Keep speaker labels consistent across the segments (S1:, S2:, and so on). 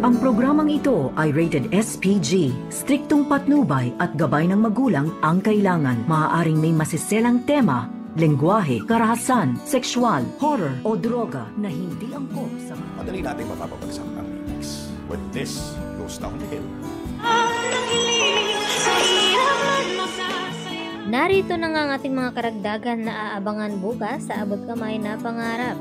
S1: Ang programang ito ay rated SPG. Striktong patnubay at gabay ng magulang ang kailangan. Maaaring may masiselang tema, lengguwahe, karahasan, sexual, horror o droga na hindi angkop sa...
S2: Madali nating mapapabagsak ang remix. When this goes downhill.
S3: Narito na nga ang ating mga karagdagan na aabangan bukas sa abot kamay na pangarap.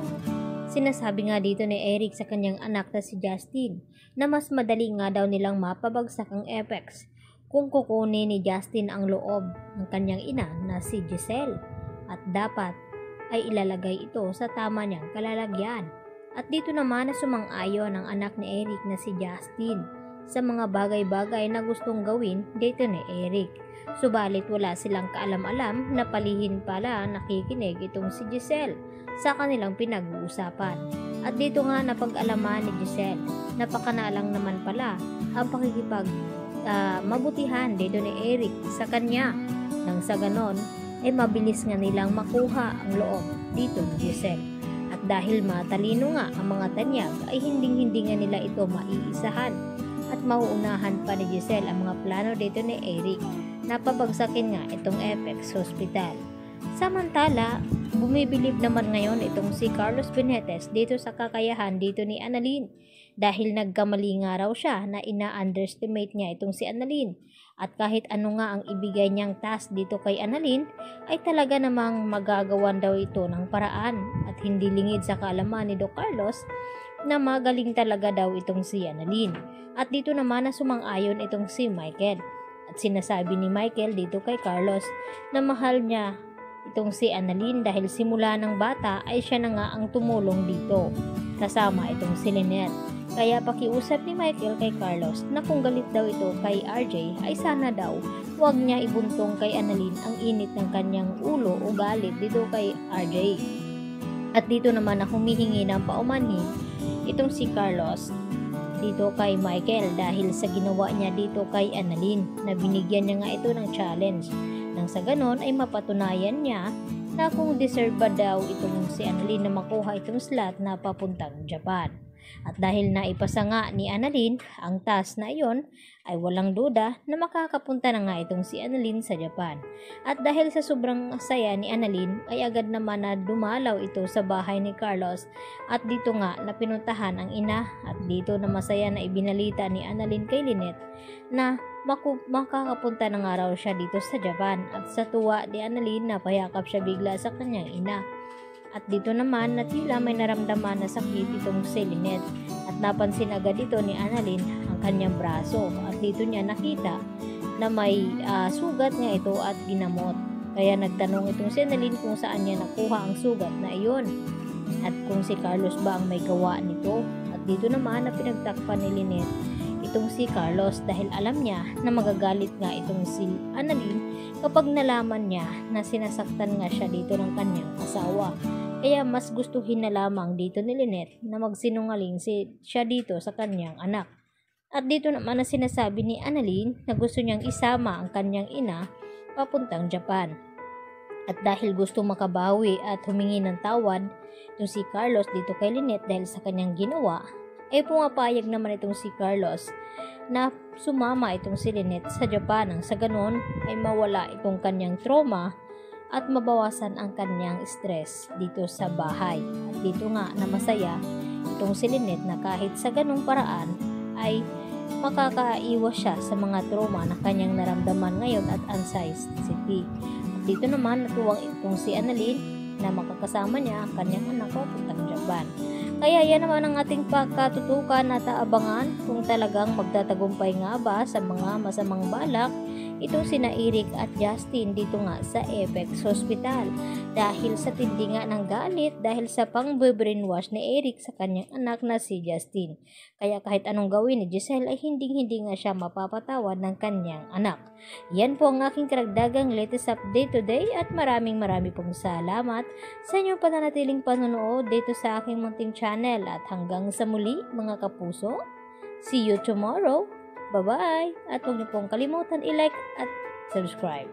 S3: Sinasabi nga dito ni Eric sa kanyang anak na si Justin na mas madali nga daw nilang mapabagsak ang Apex kung kukunin ni Justin ang loob ng kanyang ina na si Giselle at dapat ay ilalagay ito sa tama niyang kalalagyan. At dito naman na sumang-ayon ang anak ni Eric na si Justin sa mga bagay-bagay na gustong gawin dito ni Eric. Subalit wala silang kaalam-alam na palihim pala nakikinig itong si Giselle sa kanilang pinag-uusapan. At dito nga napag-alaman ni Giselle, napakanalang naman pala ang mabutihan dito ni Eric sa kanya. Nang sa ganon, ay mabilis nga nilang makuha ang loob dito ni Giselle. At dahil matalino nga ang mga tanyag, ay hindi nga nila ito maiisahan. At mauunahan pa ni Giselle ang mga plano dito ni Eric na pabagsakin nga itong Apex Hospital. Samantala, bumibilib naman ngayon itong si Carlos Benitez dito sa kakayahan dito ni Annalyn dahil nagkamali nga raw siya na ina-underestimate niya itong si Annalyn at kahit ano nga ang ibigay niyang task dito kay Annalyn ay talaga namang magagawan daw ito ng paraan at hindi lingid sa kaalaman ni Doc Carlos na magaling talaga daw itong si Annalyn. At dito naman na sumang-ayon itong si Michael at sinasabi ni Michael dito kay Carlos na mahal niya itong si Annalyn dahil simula ng bata ay siya na nga ang tumulong dito kasama itong si Lynette. Kaya pakiusap ni Michael kay Carlos na kung galit daw ito kay RJ ay sana daw huwag niya ibuntong kay Annalyn ang init ng kanyang ulo o galit dito kay RJ. At dito naman na humihingi ng paumanhin itong si Carlos dito kay Michael dahil sa ginawa niya dito kay Annalyn na binigyan niya nga ito ng challenge. Nang sa ganon ay mapatunayan niya na kung deserve ba daw itong si Annalyn na makuha itong slot na papuntang Japan. At dahil naipasa nga ni Annalyn ang task na iyon ay walang duda na makakapunta na nga itong si Annalyn sa Japan. At dahil sa sobrang saya ni Annalyn ay agad naman na dumalaw ito sa bahay ni Carlos at dito nga na pinuntahan ang ina at dito na masaya na ibinalita ni Annalyn kay Lynette na makakapunta na nga raw siya dito sa Japan at sa tuwa ni Annalyn na payakap siya bigla sa kanyang ina. At dito naman na tila may naramdaman na sakit itong si Lynette at napansin agad ito ni Annalyn ang kanyang braso at dito niya nakita na may sugat nga ito at ginamot. Kaya nagtanong itong si Annalyn kung saan niya nakuha ang sugat na iyon at kung si Carlos ba ang may gawa nito. At dito naman na pinagtakpan ni Lynette itong si Carlos dahil alam niya na magagalit nga itong si Annalyn kapag nalaman niya na sinasaktan nga siya dito ng kanyang asawa. Kaya mas gustuhin na lamang dito ni Lynette na magsinungaling siya dito sa kanyang anak. At dito naman na sinasabi ni Annalyn na gusto niyang isama ang kanyang ina papuntang Japan. At dahil gusto makabawi at humingi ng tawad itong si Carlos dito kay Lynette dahil sa kanyang ginawa, ay pumapayag naman itong si Carlos na sumama itong si Lynette sa Japan nang sa ganon ay mawala itong kanyang trauma at mabawasan ang kanyang stress dito sa bahay. At dito nga na masaya itong si Lynette na kahit sa ganong paraan ay makakaiwas siya sa mga trauma na kanyang naramdaman ngayon at anxiety. At dito naman natuwang itong si Annalyn na makakasama niya ang kanyang anak papuntang Japan. Kaya yan naman ang ating pagkatutukan at aabangan kung talagang magtatagumpay nga ba sa mga masamang balak itong sina Eric at Justin dito nga sa Apex Hospital dahil sa tindi nga ng galit dahil sa pang-brainwash ni Eric sa kanyang anak na si Justin. Kaya kahit anong gawin ni Giselle ay hindi nga siya mapapatawad ng kanyang anak. Yan po ang aking karagdagang latest update today at maraming pong salamat sa inyong pananatiling panonood dito sa aking munting channel at hanggang sa muli mga kapuso. See you tomorrow. Bye-bye! At huwag niyo pong kalimutan i-like at subscribe.